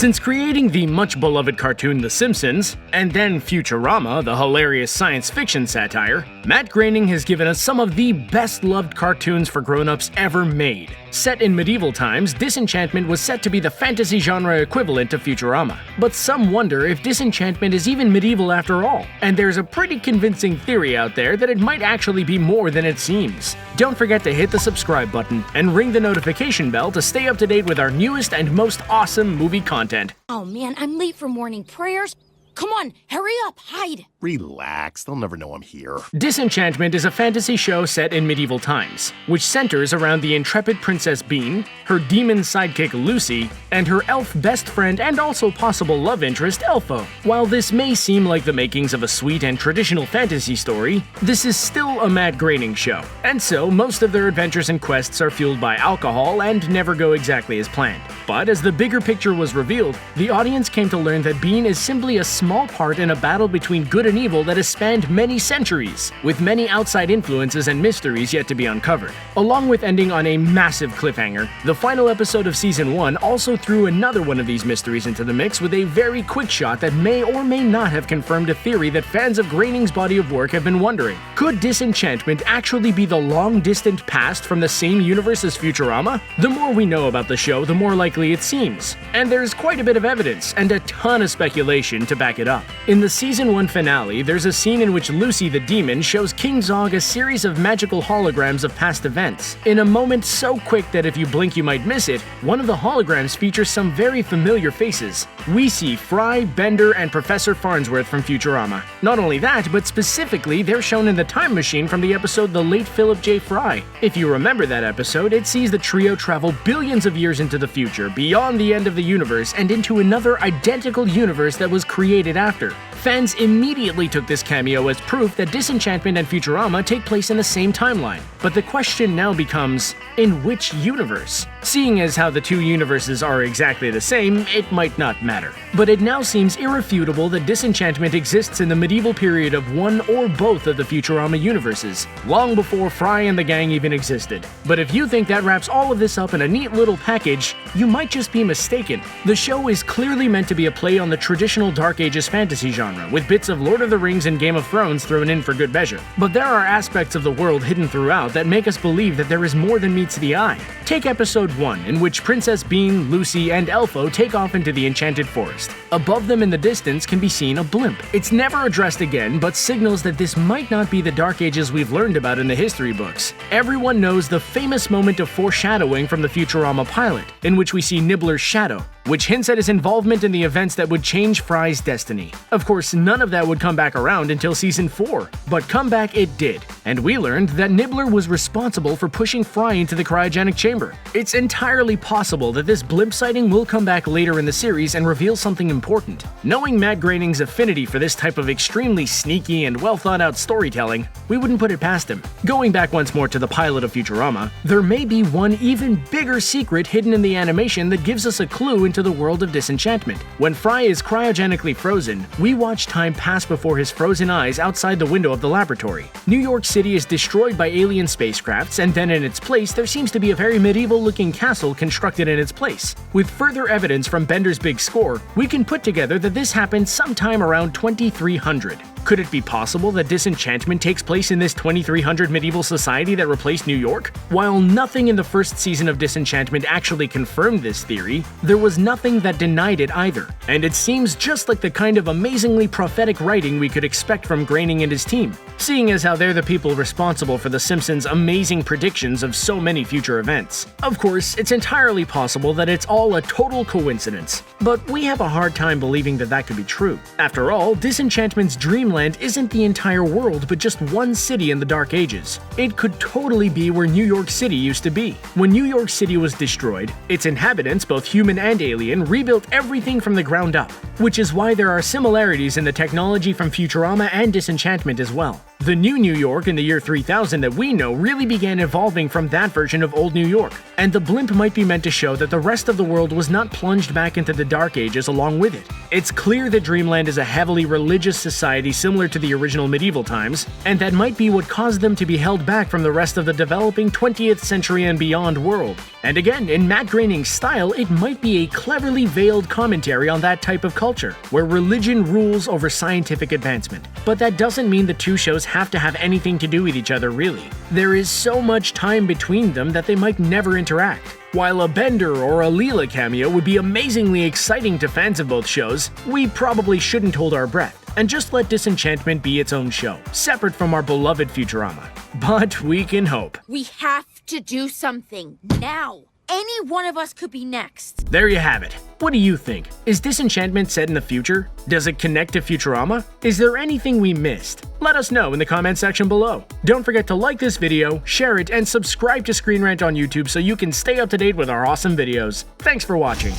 Since creating the much-beloved cartoon The Simpsons, and then Futurama, the hilarious science fiction satire, Matt Groening has given us some of the best-loved cartoons for grown-ups ever made. Set in medieval times, Disenchantment was set to be the fantasy genre equivalent to Futurama. But some wonder if Disenchantment is even medieval after all, and there's a pretty convincing theory out there that it might actually be more than it seems. Don't forget to hit the subscribe button and ring the notification bell to stay up to date with our newest and most awesome movie content. Oh man, I'm late for morning prayers. Come on, hurry up, hide. Relax, they'll never know I'm here. Disenchantment is a fantasy show set in medieval times, which centers around the intrepid Princess Bean, her demon sidekick Lucy, and her elf best friend and also possible love interest Elfo. While this may seem like the makings of a sweet and traditional fantasy story, this is still a Matt Groening show, and so most of their adventures and quests are fueled by alcohol and never go exactly as planned. But as the bigger picture was revealed, the audience came to learn that Bean is simply a small part in a battle between good and evil that has spanned many centuries, with many outside influences and mysteries yet to be uncovered. Along with ending on a massive cliffhanger, the final episode of Season 1 also threw another one of these mysteries into the mix with a very quick shot that may or may not have confirmed a theory that fans of Groening's body of work have been wondering. Could Disenchantment actually be the long-distant past from the same universe as Futurama? The more we know about the show, the more likely it seems. And there's quite a bit of evidence, and a ton of speculation to back it up. In the Season 1 finale, there's a scene in which Lucy the Demon shows King Zog a series of magical holograms of past events. In a moment so quick that if you blink you might miss it, one of the holograms features some very familiar faces. We see Fry, Bender, and Professor Farnsworth from Futurama. Not only that, but specifically they're shown in the time machine from the episode The Late Philip J. Fry. If you remember that episode, it sees the trio travel billions of years into the future, beyond the end of the universe, and into another identical universe that was created after. Fans immediately took this cameo as proof that Disenchantment and Futurama take place in the same timeline. But the question now becomes, in which universe? Seeing as how the two universes are exactly the same, it might not matter. But it now seems irrefutable that Disenchantment exists in the medieval period of one or both of the Futurama universes, long before Fry and the gang even existed. But if you think that wraps all of this up in a neat little package, you might just be mistaken. The show is clearly meant to be a play on the traditional Dark Ages fantasy genre, with bits of Lord of the Rings and Game of Thrones thrown in for good measure. But there are aspects of the world hidden throughout that make us believe that there is more than meets the eye. Take episode 1, in which Princess Bean, Lucy, and Elfo take off into the Enchanted Forest. Above them in the distance can be seen a blimp. It's never addressed again, but signals that this might not be the Dark Ages we've learned about in the history books. Everyone knows the famous moment of foreshadowing from the Futurama pilot, in which we see Nibbler's shadow, which hints at his involvement in the events that would change Fry's destiny. Of course, none of that would come back around until Season 4, but come back it did, and we learned that Nibbler was responsible for pushing Fry into the cryogenic chamber. It's entirely possible that this blimp sighting will come back later in the series and reveal something important. Knowing Matt Groening's affinity for this type of extremely sneaky and well-thought-out storytelling, we wouldn't put it past him. Going back once more to the pilot of Futurama, there may be one even bigger secret hidden in the animation that gives us a clue into the world of Disenchantment. When Fry is cryogenically frozen, we watch time pass before his frozen eyes outside the window of the laboratory. New York City is destroyed by alien spacecrafts, and then in its place there seems to be a very medieval-looking castle constructed in its place. With further evidence from Bender's big score, we can put together that this happened sometime around 2300. Could it be possible that Disenchantment takes place in this 2300 medieval society that replaced New York? While nothing in the first season of Disenchantment actually confirmed this theory, there was nothing that denied it either, and it seems just like the kind of amazingly prophetic writing we could expect from Groening and his team, seeing as how they're the people responsible for The Simpsons' amazing predictions of so many future events. Of course, it's entirely possible that it's all a total coincidence, but we have a hard time believing that that could be true. After all, Disenchantment's Dreamland isn't the entire world, but just one city in the Dark Ages. It could totally be where New York City used to be. When New York City was destroyed, its inhabitants, both human and alien, rebuilt everything from the ground up, which is why there are similarities in the technology from Futurama and Disenchantment as well. The new New York in the year 3000 that we know really began evolving from that version of old New York, and the blimp might be meant to show that the rest of the world was not plunged back into the Dark Ages along with it. It's clear that Dreamland is a heavily religious society similar to the original medieval times, and that might be what caused them to be held back from the rest of the developing 20th century and beyond world. And again, in Matt Groening's style, it might be a cleverly veiled commentary on that type of culture, where religion rules over scientific advancement. But that doesn't mean the two shows have to have anything to do with each other, really. There is so much time between them that they might never interact. While a Bender or a Leela cameo would be amazingly exciting to fans of both shows, we probably shouldn't hold our breath, and just let Disenchantment be its own show, separate from our beloved Futurama. But we can hope. We have to do something now. Any one of us could be next. There you have it. What do you think? Is Disenchantment set in the future? Does it connect to Futurama? Is there anything we missed? Let us know in the comment section below. Don't forget to like this video, share it, and subscribe to Screen Rant on YouTube so you can stay up to date with our awesome videos. Thanks for watching.